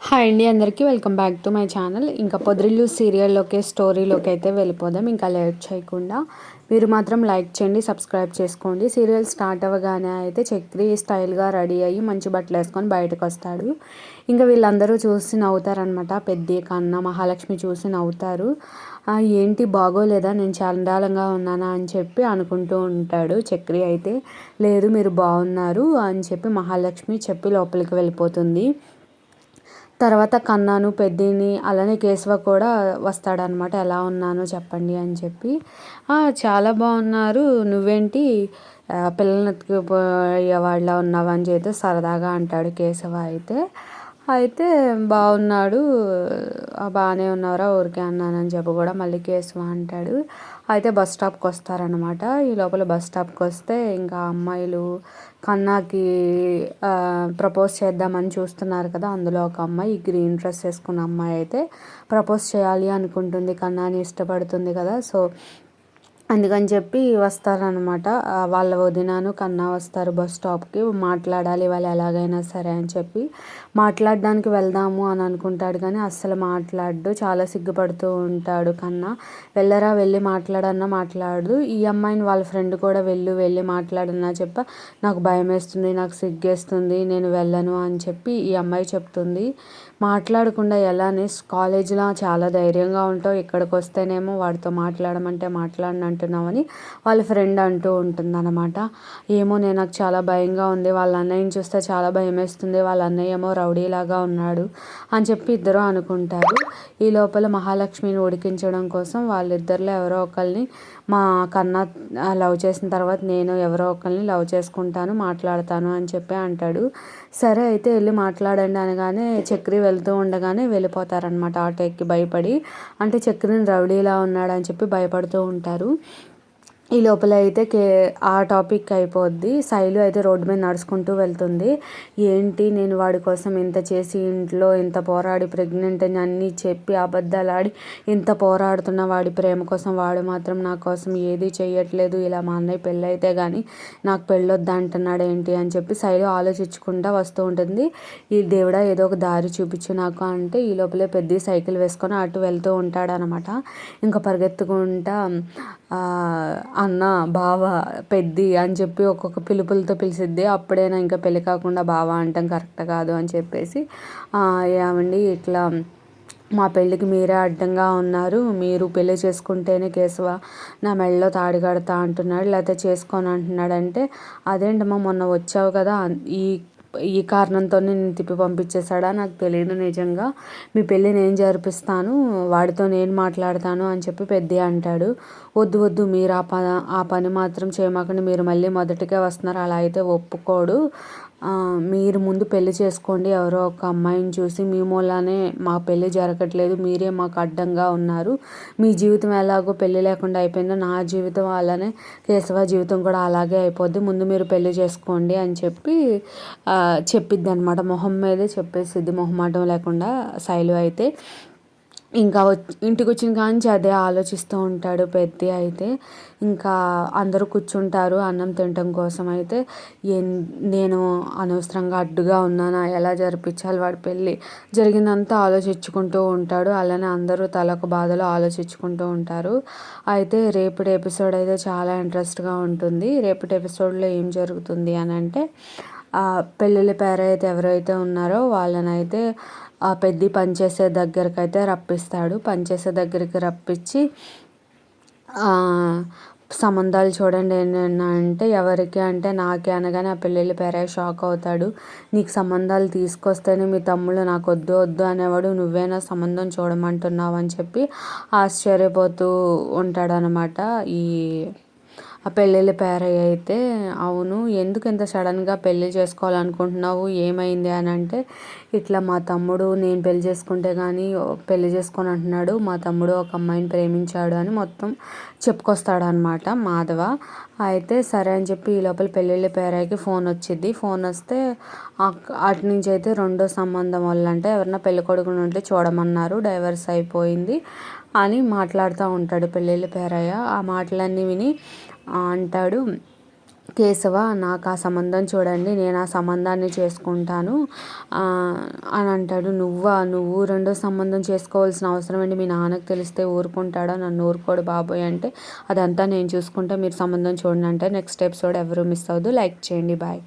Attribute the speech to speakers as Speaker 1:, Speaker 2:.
Speaker 1: Hi అండి, అందరికీ welcome back to my channel. ఇంకా పొద్రిల్లు సీరియల్లోకి స్టోరీలోకి అయితే వెళ్ళిపోదాం. ఇంకా లేట్ చేయకుండా మీరు మాత్రం లైక్ చేయండి, సబ్స్క్రైబ్ చేసుకోండి. సీరియల్ స్టార్ట్ అవ్వగానే అయితే చక్రి స్టైల్గా రెడీ అయ్యి మంచి బట్టలు వేసుకొని బయటకు వస్తాడు. ఇంకా వీళ్ళందరూ చూసి నవ్వుతారనమాట. పెద్ద కన్నా మహాలక్ష్మి చూసి నవ్వుతారు. ఏంటి బాగోలేదా, నేను చండాలంగా ఉన్నానా అని చెప్పి అనుకుంటూ ఉంటాడు. చక్రి అయితే లేదు మీరు బాగున్నారు అని చెప్పి మహాలక్ష్మి చెప్పి లోపలికి వెళ్ళిపోతుంది. తర్వాత కన్నాను, పెద్దిని, అలానే కేశవ కూడా వస్తాడనమాట. ఎలా ఉన్నానో చెప్పండి అని చెప్పి. చాలా బాగున్నారు, నువ్వేంటి పిల్లల్ని ఎత్తుకుపోయేవాళ్ళ ఉన్నావు అని చెప్పి సరదాగా అంటాడు కేశవ. అయితే బాగున్నాడు, బాగానే ఉన్నారా ఊరికే అన్నానని చెప్పి కూడా మళ్ళీ కేశవ అంటాడు. అయితే బస్ స్టాప్కి వస్తారనమాట. ఈ లోపల బస్ స్టాప్కి వస్తే ఇంకా అమ్మాయిలు కన్నాకి ప్రపోజ్ చేద్దామని చూస్తున్నారు కదా. అందులో ఒక అమ్మాయి గ్రీన్ డ్రెస్ వేసుకున్న అమ్మాయి అయితే ప్రపోజ్ చేయాలి అనుకుంటుంది, కన్నాని ఇష్టపడుతుంది కదా. సో అందుకని చెప్పి వస్తారనమాట. వాళ్ళ వదినాను కన్నా వస్తారు బస్ స్టాప్కి. మాట్లాడాలి వాళ్ళు ఎలాగైనా సరే అని చెప్పి మాట్లాడడానికి వెళ్దాము అని అనుకుంటాడు, కానీ అస్సలు మాట్లాడు, చాలా సిగ్గుపడుతూ ఉంటాడు కన్నా. వెళ్ళరా, వెళ్ళి మాట్లాడన్నా మాట్లాడు. ఈ అమ్మాయిని వాళ్ళ ఫ్రెండ్ కూడా వెళ్ళి మాట్లాడన్నా నాకు భయం వేస్తుంది, నాకు సిగ్గేస్తుంది, నేను వెళ్ళను అని చెప్పి ఈ అమ్మాయి చెప్తుంది. మాట్లాడకుండా ఎలానే కాలేజీలో చాలా ధైర్యంగా ఉంటావు, ఇక్కడికి వస్తేనేమో వాడితో మాట్లాడమంటే అంటున్నామని వాళ్ళ ఫ్రెండ్ అంటూ ఉంటుందన్నమాట. ఏమో నాకు చాలా భయంగా ఉంది, వాళ్ళ అన్నయ్యని చూస్తే చాలా భయం వేస్తుంది, వాళ్ళ అన్నయ్య ఏమో రౌడీలాగా ఉన్నాడు అని చెప్పి ఇద్దరు అనుకుంటారు. ఈ లోపల మహాలక్ష్మిని ఉడికించడం కోసం వాళ్ళిద్దరిలో ఎవరో ఒకరిని మా కన్నా లవ్ చేసిన తర్వాత నేను ఎవరో ఒకరిని లవ్ చేసుకుంటాను, మాట్లాడతాను అని చెప్పి అంటాడు. సరే అయితే వెళ్ళి మాట్లాడండి అనగానే చక్రి వెళ్తూ ఉండగానే వెళ్ళిపోతారనమాట ఆటో ఎక్కి భయపడి. అంటే చక్రిని రౌడీలా ఉన్నాడని చెప్పి భయపడుతూ ఉంటారు. ఈ లోపల అయితే ఆ టాపిక్ అయిపోద్ది. శైలు అయితే రోడ్డు మీద నడుచుకుంటూ వెళ్తుంది. ఏంటి నేను వాడి కోసం ఇంత చేసి ఇంట్లో ఇంత పోరాడి ప్రెగ్నెంట్ అని అన్నీ చెప్పి అబద్ధాలు ఆడి ఇంత పోరాడుతున్న వాడి ప్రేమ కోసం వాడు మాత్రం నా కోసం ఏది చేయట్లేదు, ఇలా మా అన్నయ్య పెళ్ళి అయితే కానీ నాకు పెళ్ళొద్దు అంటున్నాడు ఏంటి అని చెప్పి శైలు ఆలోచించుకుంటూ వస్తూ ఉంటుంది. ఈ దేవుడా ఏదో ఒక దారి చూపించు నాకు అంటే ఈ లోపలే పెద్ద సైకిల్ వేసుకొని అటు వెళ్తూ ఉంటాడనమాట. ఇంకా పరిగెత్తుకుంటా అన్న, బావ, పెద్ది అని చెప్పి ఒక్కొక్క పిలుపులతో పిలిచిద్ది. అప్పుడైనా ఇంకా పెళ్ళి కాకుండా బావ అంటాం కరెక్ట్ కాదు అని చెప్పేసి ఏమండి ఇట్లా మా పెళ్ళికి మీరే అడ్డంగా ఉన్నారు, మీరు పెళ్ళి చేసుకుంటేనే కేశవ నా మెడలో తాడి కడతా అంటున్నాడు, లేకపోతే చేసుకొని అంటున్నాడంటే అదేంటమ్మా మొన్న వచ్చావు కదా ఈ కారణంతో నేను తిప్పి పంపించేశాడా నాకు తెలియదు, నిజంగా మీ పెళ్ళి నేను జరిపిస్తాను, వాడితో నేను మాట్లాడతాను అని చెప్పి పెద్ద అంటాడు. వద్దు మీరు ఆ పని మాత్రం చేయమాకండి, మీరు మళ్ళీ మొదటికే వస్తున్నారు, అలా అయితే ఒప్పుకోడు, మీరు ముందు పెళ్లి చేసుకోండి ఎవరో ఒక అమ్మాయిని చూసి, మీ మూలానే మా పెళ్ళి జరగట్లేదు, మీరే మాకు అడ్డంగా ఉన్నారు, మీ జీవితం ఎలాగో పెళ్ళి లేకుండా అయిపోయిందో నా జీవితం అలానే కేశవ జీవితం కూడా అలాగే అయిపోద్ది, ముందు మీరు పెళ్ళి చేసుకోండి అని చెప్పి చెప్పిద్ది అనమాట. మొహం మీదే చెప్పేసిద్ది మొహమాటం లేకుండా శైలు అయితే. ఇంకా ఇంటికి వచ్చిన కాంచి అదే ఆలోచిస్తూ ఉంటాడు పెద్ద అయితే. ఇంకా అందరూ కూర్చుంటారు అన్నం తినటం కోసం. అయితే నేను అనవసరంగా అడ్డుగా ఉన్నానా, ఎలా జరిపించాలి వాడి పెళ్ళి, జరిగిందంతా ఆలోచించుకుంటూ ఉంటాడు. అలానే అందరూ తలకు బాధలు ఆలోచించుకుంటూ ఉంటారు. అయితే రేపటి ఎపిసోడ్ అయితే చాలా ఇంట్రెస్ట్గా ఉంటుంది. రేపటి ఎపిసోడ్లో ఏం జరుగుతుంది అని అంటే పెళ్ళిళ్ళ పేరైతే ఎవరైతే ఉన్నారో వాళ్ళనైతే పెద్ద పనిచేసే దగ్గరికి అయితే రప్పిస్తాడు. పనిచేసే దగ్గరికి రప్పించి సంబంధాలు చూడండి ఏంటన్నా అంటే ఎవరికి అంటే నాకే అనగానే ఆ పెళ్ళిళ్ళ పేరే షాక్ అవుతాడు. నీకు సంబంధాలు తీసుకొస్తేనే మీ తమ్ముళ్ళు నాకు వద్దు అనేవాడు, నువ్వేనా సంబంధం చూడమంటున్నావు అని చెప్పి ఆశ్చర్యపోతూ ఉంటాడనమాట ఆ పెళ్ళిళ్ళ పేరయ్య అయితే. అవును, ఎందుకు ఇంత సడన్గా పెళ్ళి చేసుకోవాలనుకుంటున్నావు, ఏమైంది అని అంటే ఇట్లా మా తమ్ముడు నేను పెళ్లి చేసుకుంటే కానీ పెళ్లి చేసుకొని అంటున్నాడు, మా తమ్ముడు ఒక అమ్మాయిని ప్రేమించాడు అని మొత్తం చెప్పుకొస్తాడనమాట మాధవ. అయితే సరే అని చెప్పి ఈ లోపల పెళ్ళిళ్ళ పేరయ్యకి ఫోన్ వచ్చింది. ఫోన్ వస్తే అటు నుంచి అయితే రెండో సంబంధం వాళ్ళంటే ఎవరన్నా పెళ్ళి కొడుకుని ఉంటే చూడమన్నారు, డైవర్స్ అయిపోయింది అని మాట్లాడుతూ ఉంటాడు పెళ్ళిళ్ళ పేరయ్య. ఆ మాటలన్నీ విని అంటాడు, కేశవ నాకు ఆ సంబంధం చూడండి, నేను ఆ సంబంధాన్ని చేసుకుంటాను అని అంటాడు. నువ్వు రెండో సంబంధం చేసుకోవాల్సిన అవసరం ఏంటి, మీ నాన్నకు తెలిస్తే ఊరుకుంటాడా, నన్ను ఊరుకోడు బాబోయ్ అంటే, అదంతా నేను చూసుకుంటా మీరు సంబంధం చూడండి అంటే. నెక్స్ట్ ఎపిసోడ్ ఎవరు మిస్ అవ్వద్దు, లైక్ చేయండి, బాయ్.